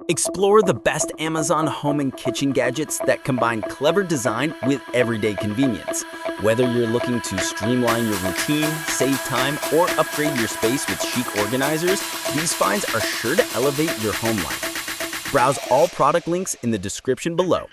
Explore the best Amazon home and kitchen gadgets that combine clever design with everyday convenience. Whether you're looking to streamline your routine, save time, or upgrade your space with chic organizers, these finds are sure to elevate your home life. Browse all product links in the description below.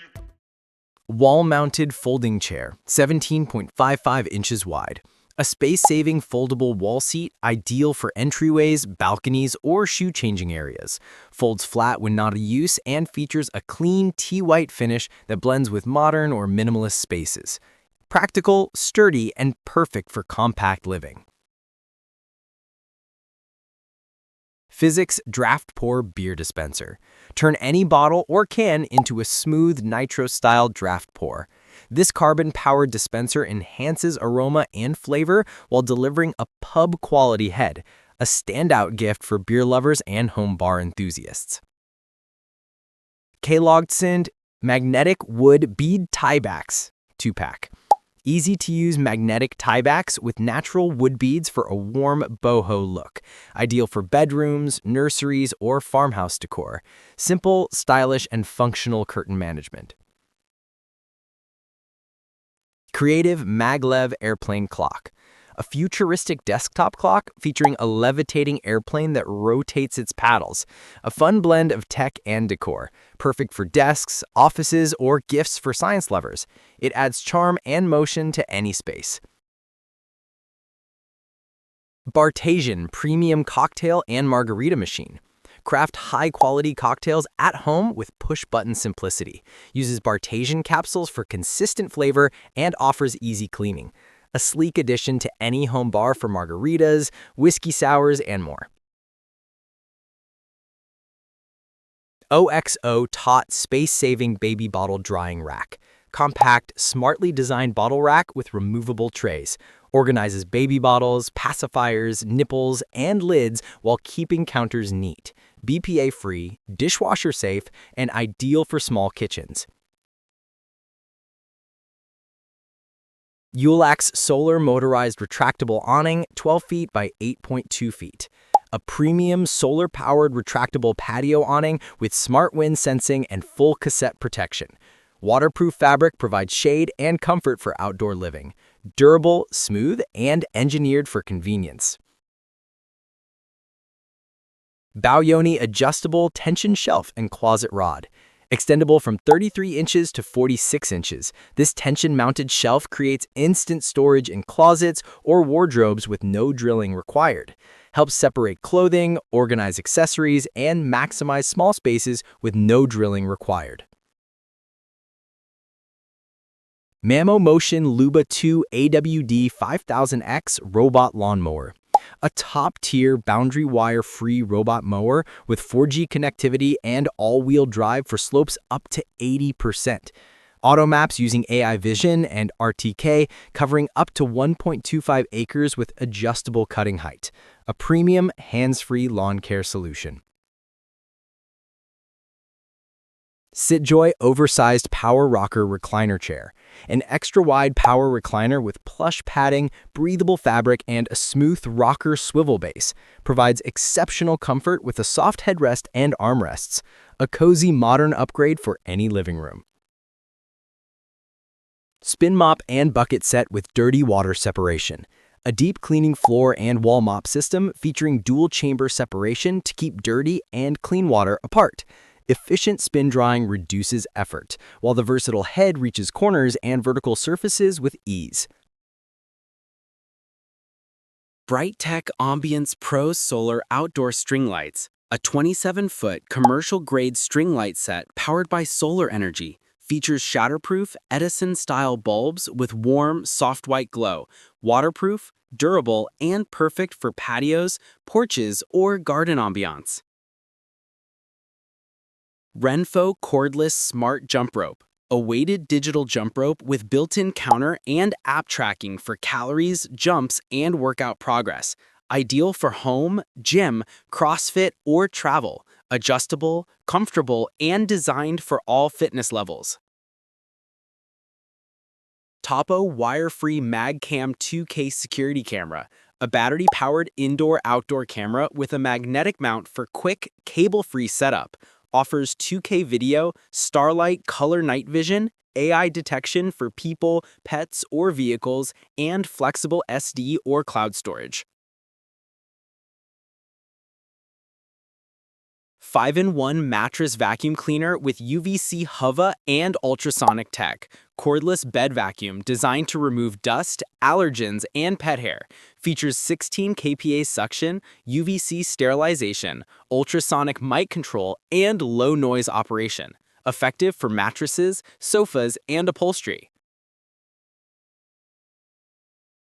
Wall-mounted folding chair, 17.55 inches wide. A space-saving foldable wall seat ideal for entryways, balconies, or shoe-changing areas. Folds flat when not in use and features a clean tea-white finish that blends with modern or minimalist spaces. Practical, sturdy, and perfect for compact living. Physics Draft Pour Beer Dispenser. Turn any bottle or can into a smooth nitro-style draft pour. This carbon-powered dispenser enhances aroma and flavor while delivering a pub-quality head, a standout gift for beer lovers and home bar enthusiasts. K-Logd Magnetic Wood Bead Tiebacks 2-pack. Easy-to-use magnetic tiebacks with natural wood beads for a warm boho look. Ideal for bedrooms, nurseries, or farmhouse decor. Simple, stylish, and functional curtain management. Creative Maglev Airplane Clock. A futuristic desktop clock featuring a levitating airplane that rotates its paddles. A fun blend of tech and decor. Perfect for desks, offices, or gifts for science lovers. It adds charm and motion to any space. Bartesian Premium Cocktail and Margarita Machine. Craft high-quality cocktails at home with push-button simplicity. Uses Bartesian capsules for consistent flavor and offers easy cleaning. A sleek addition to any home bar for margaritas, whiskey sours, and more. OXO Tot Space-Saving Baby Bottle Drying Rack. Compact, smartly designed bottle rack with removable trays. Organizes baby bottles, pacifiers, nipples, and lids while keeping counters neat. BPA-free, dishwasher-safe, and ideal for small kitchens. Ulax Solar Motorized Retractable Awning, 12 feet by 8.2 feet. A premium solar-powered retractable patio awning with smart wind sensing and full cassette protection. Waterproof fabric provides shade and comfort for outdoor living. Durable, smooth, and engineered for convenience. Baoyoni Adjustable Tension Shelf and Closet Rod. Extendable from 33 inches to 46 inches, this tension-mounted shelf creates instant storage in closets or wardrobes with no drilling required. Helps separate clothing, organize accessories, and maximize small spaces with no drilling required. Mammo Motion Luba 2 AWD 5000X Robot Lawnmower. A top-tier boundary wire-free robot mower with 4G connectivity and all-wheel drive for slopes up to 80%. Auto maps using AI vision and RTK covering up to 1.25 acres with adjustable cutting height. A premium, hands-free lawn care solution. SitJoy Oversized Power Rocker Recliner Chair. An extra-wide power recliner with plush padding, breathable fabric, and a smooth rocker swivel base. Provides exceptional comfort with a soft headrest and armrests. A cozy modern upgrade for any living room. Spin mop and bucket set with dirty water separation. A deep cleaning floor and wall mop system featuring dual chamber separation to keep dirty and clean water apart. Efficient spin drying reduces effort, while the versatile head reaches corners and vertical surfaces with ease. Bright-Tech Ambience Pro Solar Outdoor String Lights. A 27-foot commercial-grade string light set powered by solar energy. Features shatterproof Edison-style bulbs with warm, soft white glow. Waterproof, durable, and perfect for patios, porches, or garden ambiance. Renpho Cordless Smart Jump Rope. A weighted digital jump rope with built-in counter and app tracking for calories, jumps, and workout progress. Ideal for home, gym, CrossFit, or travel. Adjustable, comfortable, and designed for all fitness levels. Topo Wire-Free MagCam 2K Security Camera. A battery-powered indoor-outdoor camera with a magnetic mount for quick, cable-free setup. offers 2K video, starlight color night vision, AI detection for people, pets, or vehicles, and flexible SD or cloud storage. 5-in-1 mattress vacuum cleaner with UVC HUVA and ultrasonic tech. Cordless bed vacuum designed to remove dust, allergens, and pet hair. Features 16 kPa suction, UVC sterilization, ultrasonic mic control, and low noise operation. Effective for mattresses, sofas, and upholstery.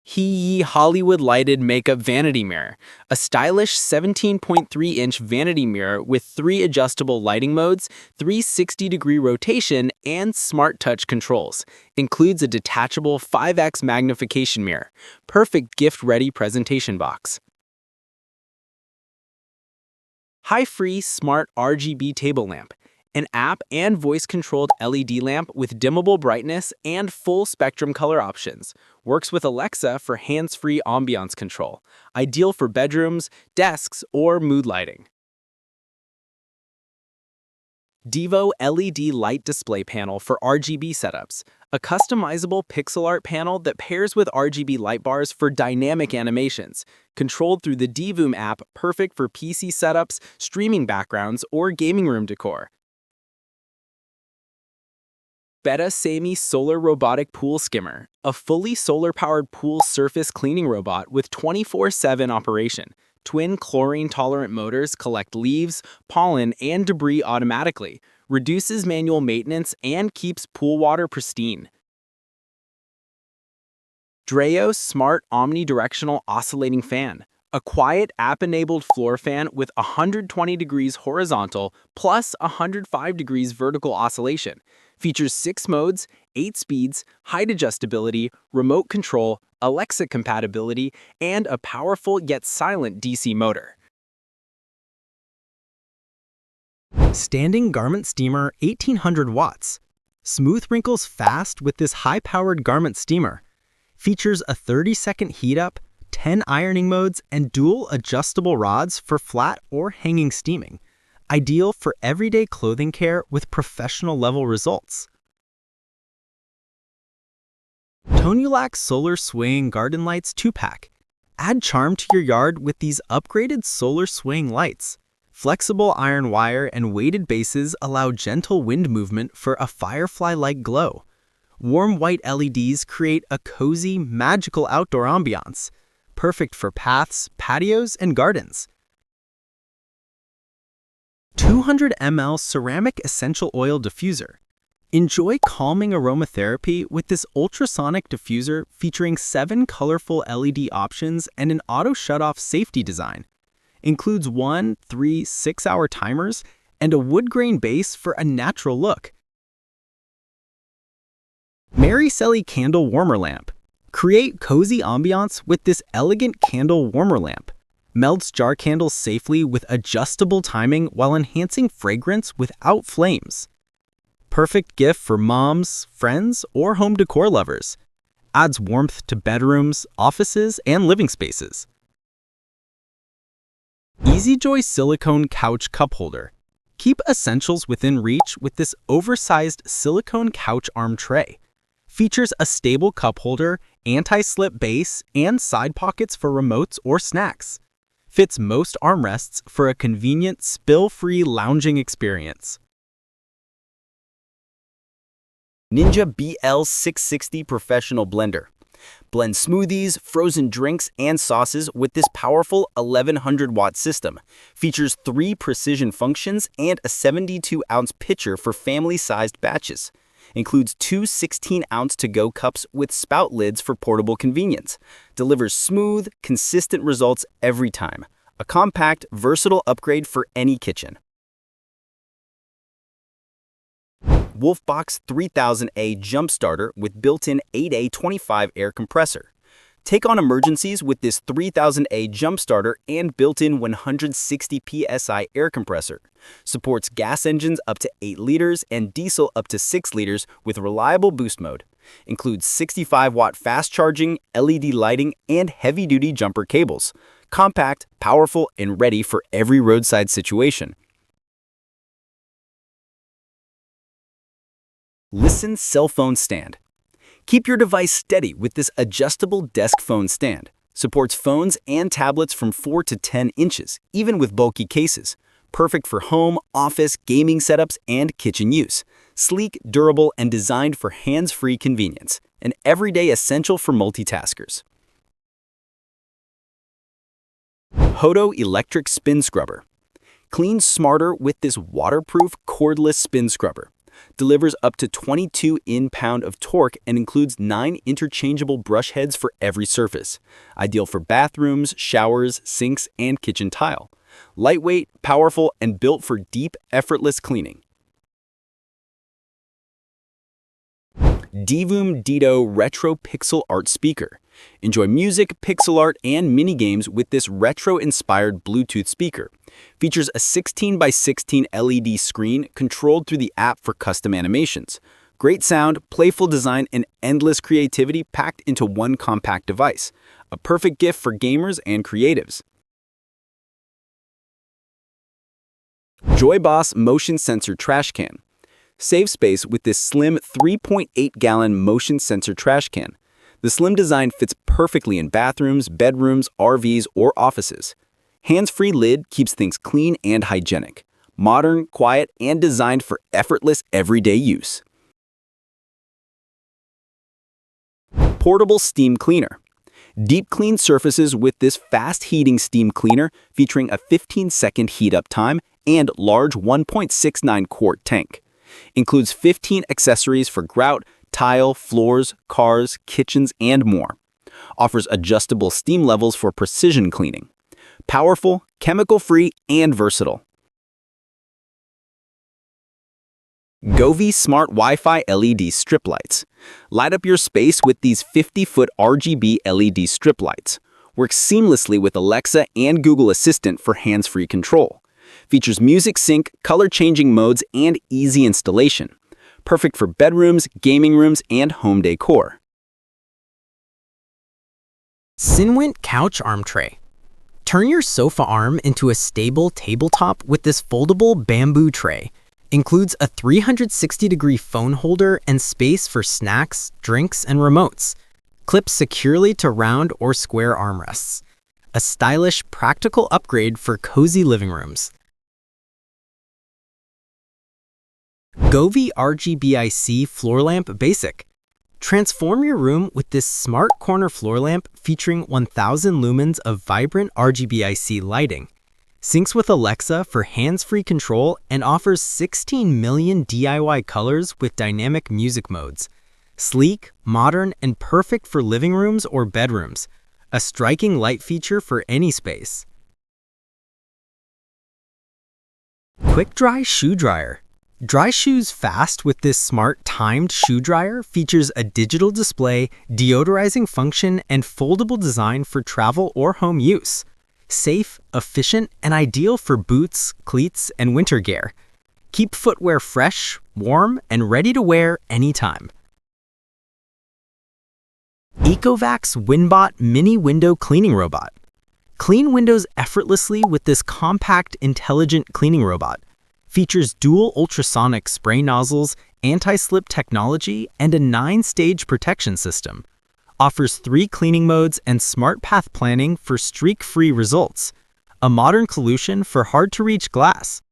He Hollywood lighted makeup vanity mirror, a stylish 17.3-inch vanity mirror with 3 adjustable lighting modes, 360-degree rotation, and smart touch controls. Includes a detachable 5x magnification mirror. Perfect gift-ready presentation box. High-free smart RGB table lamp. An app and voice-controlled LED lamp with dimmable brightness and full-spectrum color options. Works with Alexa for hands-free ambiance control. Ideal for bedrooms, desks, or mood lighting. Devo LED light display panel for RGB setups. A customizable pixel art panel that pairs with RGB light bars for dynamic animations. Controlled through the Devoom app, perfect for PC setups, streaming backgrounds, or gaming room decor. Beta Sami Solar Robotic Pool Skimmer, a fully solar-powered pool surface cleaning robot with 24/7 operation. Twin chlorine-tolerant motors collect leaves, pollen, and debris automatically, reduces manual maintenance, and keeps pool water pristine. Dreo Smart Omnidirectional Oscillating Fan, a quiet app-enabled floor fan with 120 degrees horizontal plus 105 degrees vertical oscillation. Features 6 modes, 8 speeds, height adjustability, remote control, Alexa compatibility, and a powerful yet silent DC motor. Standing garment steamer 1800 watts. Smooth wrinkles fast with this high-powered garment steamer. Features a 30-second heat up, 10 ironing modes, and dual adjustable rods for flat or hanging steaming. Ideal for everyday clothing care with professional level results. Tonulac Solar Swaying Garden Lights 2-pack. Add charm to your yard with these upgraded solar swaying lights. Flexible iron wire and weighted bases allow gentle wind movement for a firefly-like glow. Warm white LEDs create a cozy, magical outdoor ambiance. Perfect for paths, patios, and gardens. 200 ml ceramic essential oil diffuser. Enjoy calming aromatherapy with this ultrasonic diffuser featuring 7 colorful LED options and an auto shutoff safety design. Includes 1, 3, 6-hour timers and a wood grain base for a natural look. Mary Sally Candle Warmer Lamp. Create cozy ambiance with this elegant candle warmer lamp. Melts jar candles safely with adjustable timing while enhancing fragrance without flames. Perfect gift for moms, friends, or home decor lovers. Adds warmth to bedrooms, offices, and living spaces. EasyJoy Silicone Couch Cup Holder. Keep essentials within reach with this oversized silicone couch arm tray. Features a stable cup holder, anti-slip base, and side pockets for remotes or snacks. Fits most armrests for a convenient, spill-free lounging experience. Ninja BL660 Professional Blender. Blend smoothies, frozen drinks, and sauces with this powerful 1100-watt system. Features 3 precision functions and a 72-ounce pitcher for family-sized batches. Includes 2 16-ounce to-go cups with spout lids for portable convenience. Delivers smooth, consistent results every time. A compact, versatile upgrade for any kitchen. Wolfbox 3000A Jump Starter with built-in 8A25 air compressor. Take on emergencies with this 3000A Jump Starter and built-in 160 PSI air compressor. Supports gas engines up to 8 liters and diesel up to 6 liters with reliable boost mode. Includes 65-watt fast charging, LED lighting, and heavy-duty jumper cables. Compact, powerful, and ready for every roadside situation. Listen cell phone stand. Keep your device steady with this adjustable desk phone stand. Supports phones and tablets from 4 to 10 inches, even with bulky cases. Perfect for home, office, gaming setups, and kitchen use. Sleek, durable, and designed for hands-free convenience. An everyday essential for multitaskers. Hodo Electric Spin Scrubber. Clean smarter with this waterproof, cordless spin scrubber. Delivers up to 22 in-pound of torque and includes 9 interchangeable brush heads for every surface. Ideal for bathrooms, showers, sinks, and kitchen tile. Lightweight, powerful, and built for deep, effortless cleaning. Divum Dito Retro Pixel Art Speaker. Enjoy music, pixel art, and mini-games with this retro-inspired Bluetooth speaker. Features a 16 by 16 LED screen controlled through the app for custom animations. Great sound, playful design, and endless creativity packed into one compact device. A perfect gift for gamers and creatives. JoyBoss Motion Sensor Trash Can. Save space with this slim 3.8-gallon motion sensor trash can. The slim design fits perfectly in bathrooms, bedrooms, RVs, or offices. Hands-free lid keeps things clean and hygienic. Modern, quiet, and designed for effortless everyday use. Portable Steam Cleaner. Deep clean surfaces with this fast heating steam cleaner featuring a 15-second heat-up time and large 1.69 quart tank. Includes 15 accessories for grout, tile, floors, cars, kitchens, and more. Offers adjustable steam levels for precision cleaning. Powerful, chemical-free, and versatile. Govee Smart Wi-Fi LED Strip Lights. Light up your space with these 50-foot RGB LED strip lights. Works seamlessly with Alexa and Google Assistant for hands-free control. Features music sync, color-changing modes, and easy installation. Perfect for bedrooms, gaming rooms, and home decor. Cinwint Couch Arm Tray. Turn your sofa arm into a stable tabletop with this foldable bamboo tray. Includes a 360-degree phone holder and space for snacks, drinks, and remotes. Clips securely to round or square armrests. A stylish, practical upgrade for cozy living rooms. Govee RGBIC Floor Lamp Basic. Transform your room with this smart corner floor lamp featuring 1000 lumens of vibrant RGBIC lighting. Syncs with Alexa for hands-free control and offers 16 million DIY colors with dynamic music modes. Sleek, modern, and perfect for living rooms or bedrooms. A striking light feature for any space. Quick Dry Shoe Dryer. Dry shoes fast with this smart timed shoe dryer. Features a digital display, deodorizing function, and foldable design for travel or home use. Safe, efficient, and ideal for boots, cleats, and winter gear. Keep footwear fresh, warm, and ready to wear anytime. Ecovacs Winbot Mini Window Cleaning Robot. Clean windows effortlessly with this compact, intelligent cleaning robot. Features dual ultrasonic spray nozzles, anti-slip technology, and a 9-stage protection system. Offers 3 cleaning modes and smart path planning for streak-free results. A modern solution for hard-to-reach glass.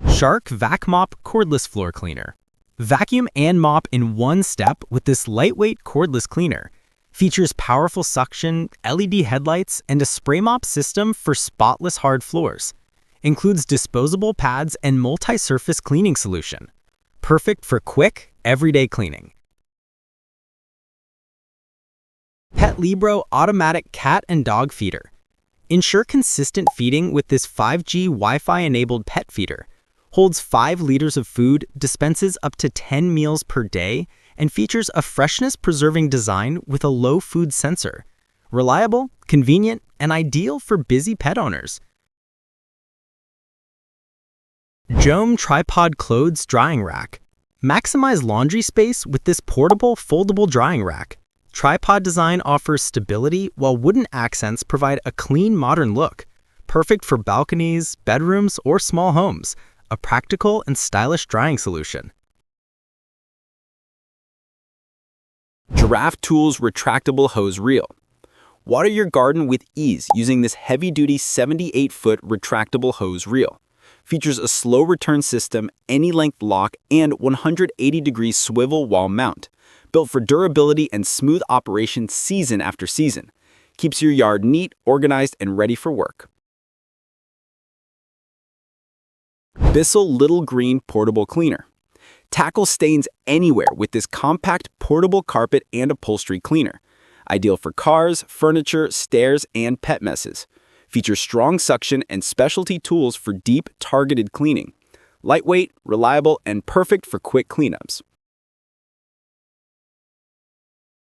Shark Vac Mop Cordless Floor Cleaner. Vacuum and mop in one step with this lightweight cordless cleaner. Features powerful suction, LED headlights, and a spray mop system for spotless hard floors. Includes disposable pads and multi-surface cleaning solution. Perfect for quick, everyday cleaning. Pet Libro Automatic Cat and Dog Feeder. Ensure consistent feeding with this 5G Wi-Fi enabled pet feeder. Holds 5 liters of food, dispenses up to 10 meals per day, and features a freshness-preserving design with a low food sensor. Reliable, convenient, and ideal for busy pet owners. Jome Tripod Clothes Drying Rack. Maximize laundry space with this portable, foldable drying rack. Tripod design offers stability, while wooden accents provide a clean, modern look. Perfect for balconies, bedrooms, or small homes. a practical and stylish drying solution. Giraffe Tools Retractable Hose Reel. Water your garden with ease using this heavy-duty 78-foot retractable hose reel. Features a slow return system, any length lock, and 180-degree swivel wall mount. Built for durability and smooth operation season after season. Keeps your yard neat, organized, and ready for work. Bissell Little Green Portable Cleaner. Tackle stains anywhere with this compact portable carpet and upholstery cleaner. Ideal for cars, furniture, stairs, and pet messes. Features strong suction and specialty tools for deep, targeted cleaning. Lightweight, reliable, and perfect for quick cleanups.